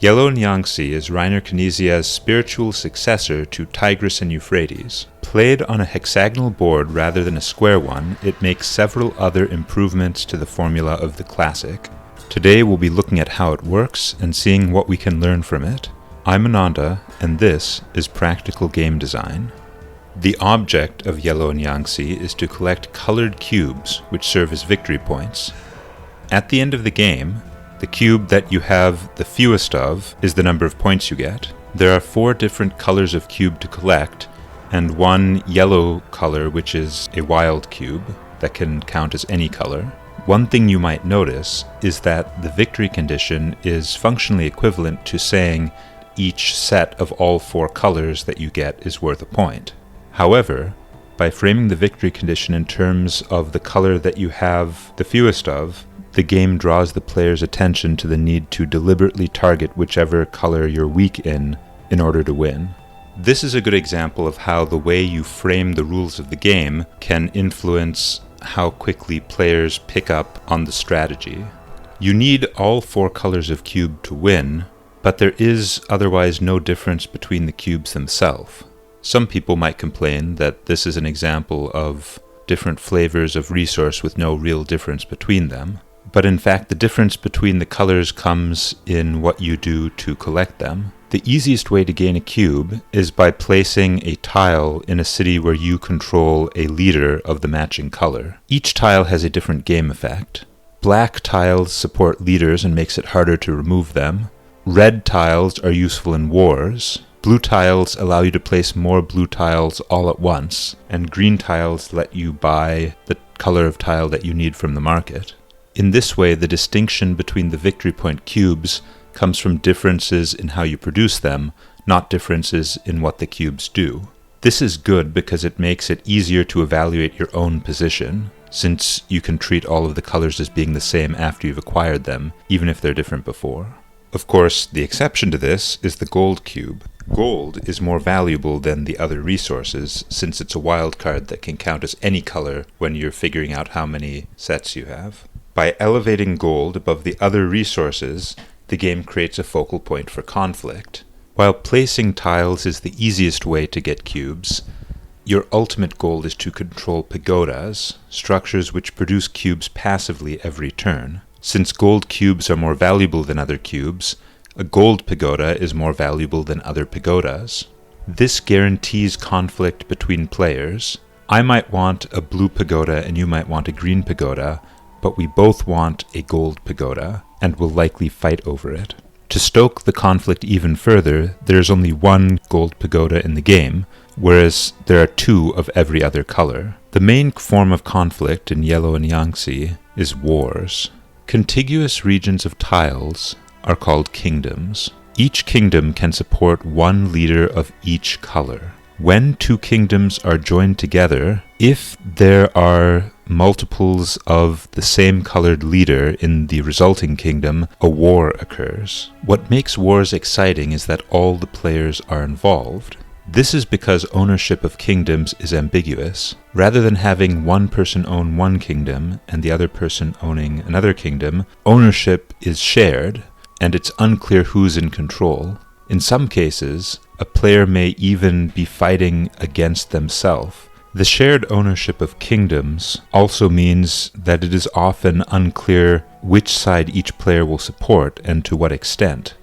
Yellow and Yangtze is Rainer Knizia's spiritual successor to Tigris and Euphrates. Played on a hexagonal board rather than a square one, it makes several other improvements to the formula of the classic. Today we'll be looking at how it works and seeing what we can learn from it. I'm Ananda, and this is Practical Game Design. The object of Yellow and Yangtze is to collect colored cubes, which serve as victory points. At the end of the game, the cube that you have the fewest of is the number of points you get. There are 4 different colors of cube to collect, and one yellow color, which is a wild cube, that can count as any color. One thing you might notice is that the victory condition is functionally equivalent to saying each set of all 4 colors that you get is worth a point. However, by framing the victory condition in terms of the color that you have the fewest of, the game draws the player's attention to the need to deliberately target whichever color you're weak in order to win. This is a good example of how the way you frame the rules of the game can influence how quickly players pick up on the strategy. You need all 4 colors of cube to win, but there is otherwise no difference between the cubes themselves. Some people might complain that this is an example of different flavors of resource with no real difference between them. But in fact, the difference between the colors comes in what you do to collect them. The easiest way to gain a cube is by placing a tile in a city where you control a leader of the matching color. Each tile has a different game effect. Black tiles support leaders and makes it harder to remove them. Red tiles are useful in wars. Blue tiles allow you to place more blue tiles all at once, and green tiles let you buy the color of tile that you need from the market. In this way, the distinction between the victory point cubes comes from differences in how you produce them, not differences in what the cubes do. This is good because it makes it easier to evaluate your own position, since you can treat all of the colors as being the same after you've acquired them, even if they're different before. Of course, the exception to this is the gold cube. Gold is more valuable than the other resources, since it's a wild card that can count as any color when you're figuring out how many sets you have. By elevating gold above the other resources, the game creates a focal point for conflict. While placing tiles is the easiest way to get cubes, your ultimate goal is to control pagodas, structures which produce cubes passively every turn. Since gold cubes are more valuable than other cubes, a gold pagoda is more valuable than other pagodas. This guarantees conflict between players. I might want a blue pagoda and you might want a green pagoda, but we both want a gold pagoda, and will likely fight over it. To stoke the conflict even further, there is only one gold pagoda in the game, whereas there are 2 of every other color. The main form of conflict in Yellow and Yangtze is wars. Contiguous regions of tiles are called kingdoms. Each kingdom can support 1 leader of each color. When 2 kingdoms are joined together, if there are multiples of the same colored leader in the resulting kingdom, a war occurs. What makes wars exciting is that all the players are involved. This is because ownership of kingdoms is ambiguous. Rather than having one person own one kingdom and the other person owning another kingdom, ownership is shared, and it's unclear who's in control. In some cases, a player may even be fighting against themselves. The shared ownership of kingdoms also means that it is often unclear which side each player will support and to what extent,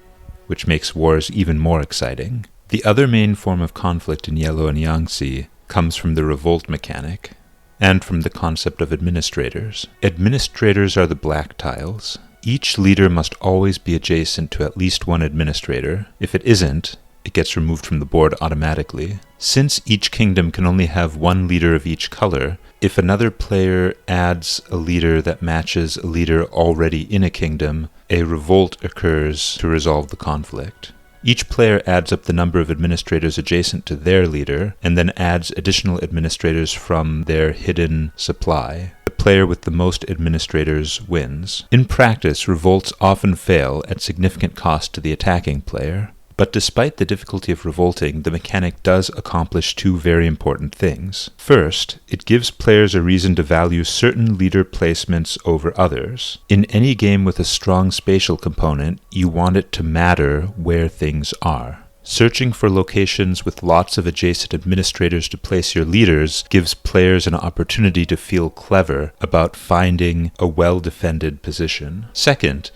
which makes wars even more exciting. The other main form of conflict in Yellow and Yangtze comes from the Revolt Mechanic, and from the concept of administrators. Administrators are the black tiles. Each leader must always be adjacent to at least one administrator. If it isn't, it gets removed from the board automatically. Since each kingdom can only have 1 leader of each color, if another player adds a leader that matches a leader already in a kingdom, a revolt occurs to resolve the conflict. Each player adds up the number of administrators adjacent to their leader, and then adds additional administrators from their hidden supply. The player with the most administrators wins. In practice, revolts often fail at significant cost to the attacking player. But despite the difficulty of revolting, the mechanic does accomplish two very important things. First, it gives players a reason to value certain leader placements over others. In any game with a strong spatial component, you want it to matter where things are. Searching for locations with lots of adjacent administrators to place your leaders gives players an opportunity to feel clever about finding a well-defended position. Second,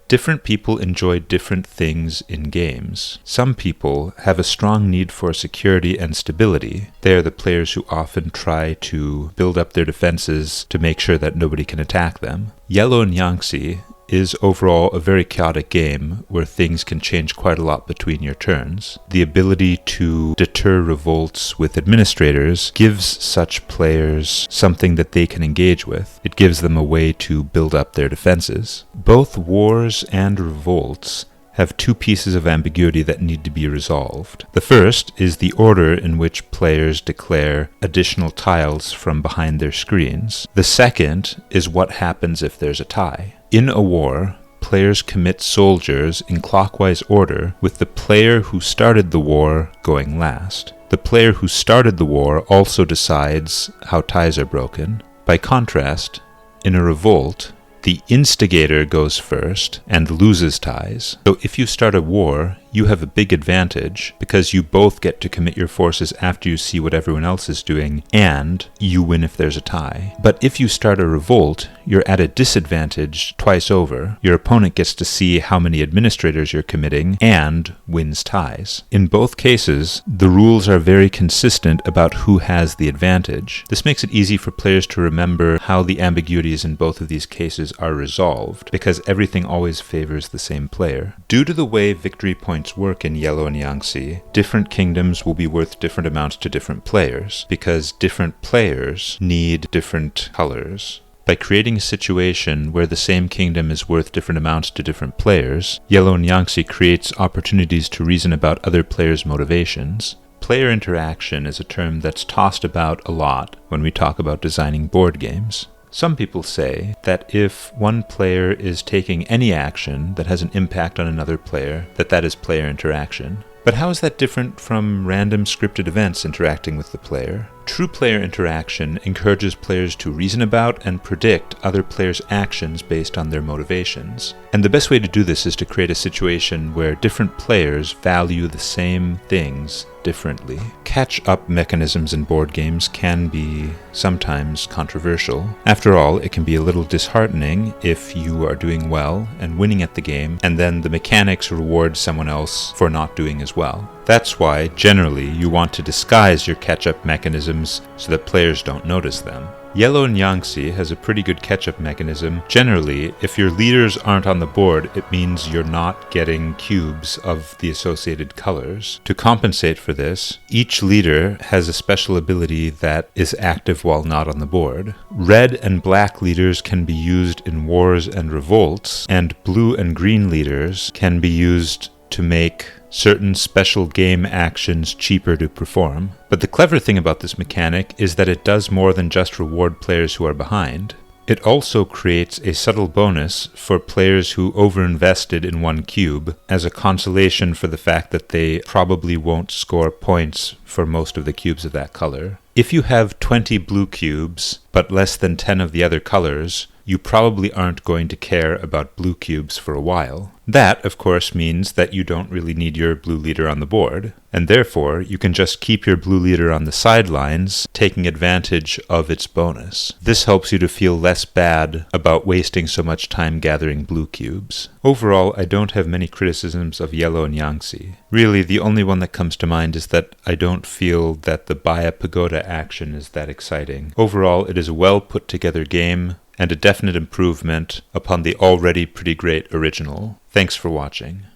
different people enjoy different things in games. Some people have a strong need for security and stability. They are the players who often try to build up their defenses to make sure that nobody can attack them. Yellow and Yangtze is overall a very chaotic game where things can change quite a lot between your turns. The ability to deter revolts with administrators gives such players something that they can engage with. It gives them a way to build up their defenses. Both wars and revolts have two pieces of ambiguity that need to be resolved. The first is the order in which players declare additional tiles from behind their screens. The second is what happens if there's a tie. In a war, players commit soldiers in clockwise order, with the player who started the war going last. The player who started the war also decides how ties are broken. By contrast, in a revolt, the instigator goes first and loses ties. So if you start a war, you have a big advantage because you both get to commit your forces after you see what everyone else is doing, and you win if there's a tie. But if you start a revolt, you're at a disadvantage twice over. Your opponent gets to see how many administrators you're committing and wins ties. In both cases, the rules are very consistent about who has the advantage. This makes it easy for players to remember how the ambiguities in both of these cases are resolved, because everything always favors the same player. Due to the way victory points work in Yellow and Yangtze, different kingdoms will be worth different amounts to different players, because different players need different colors. By creating a situation where the same kingdom is worth different amounts to different players, Yellow and Yangtze creates opportunities to reason about other players' motivations. Player interaction is a term that's tossed about a lot when we talk about designing board games. Some people say that if one player is taking any action that has an impact on another player, that is player interaction. But how is that different from random scripted events interacting with the player? True player interaction encourages players to reason about and predict other players' actions based on their motivations. And the best way to do this is to create a situation where different players value the same things differently. Catch-up mechanisms in board games can be sometimes controversial. After all, it can be a little disheartening if you are doing well and winning at the game, and then the mechanics reward someone else for not doing as well. That's why, generally, you want to disguise your catch-up mechanisms so that players don't notice them. Yellow and Yangtze has a pretty good catch-up mechanism. Generally, if your leaders aren't on the board, it means you're not getting cubes of the associated colors. To compensate for this, each leader has a special ability that is active while not on the board. Red and black leaders can be used in wars and revolts, and blue and green leaders can be used to make certain special game actions cheaper to perform. But the clever thing about this mechanic is that it does more than just reward players who are behind. It also creates a subtle bonus for players who overinvested in one cube as a consolation for the fact that they probably won't score points for most of the cubes of that color. If you have 20 blue cubes, but less than 10 of the other colors, you probably aren't going to care about blue cubes for a while. That, of course, means that you don't really need your blue leader on the board, and therefore you can just keep your blue leader on the sidelines, taking advantage of its bonus. This helps you to feel less bad about wasting so much time gathering blue cubes. Overall, I don't have many criticisms of Yellow and Yangtze. Really, the only one that comes to mind is that I don't feel that the buy a pagoda action is that exciting. Overall, it is a well put together game, and a definite improvement upon the already pretty great original. Thanks for watching.